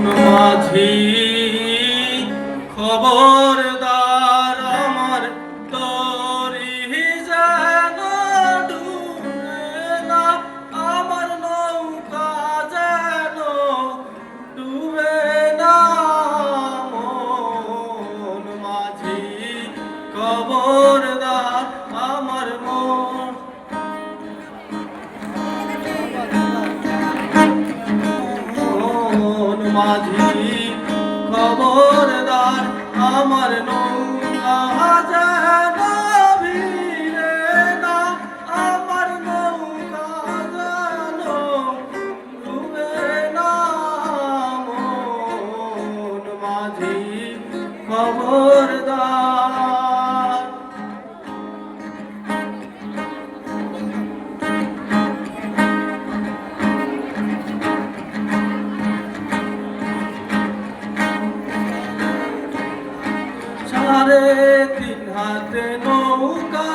মাঝি খবরদার আমার তরি যেন ডুবে না, আমার নৌকা যেন ডুবে না। মন মাঝি খবরদার আমার মন মাঝি খবরদার আমার নৌকা যেন ভিড়ে না, আমার নৌকা যেন ডুবে না। মন মাঝি খবরদার। সাড়ে তিন হাতে নৌকা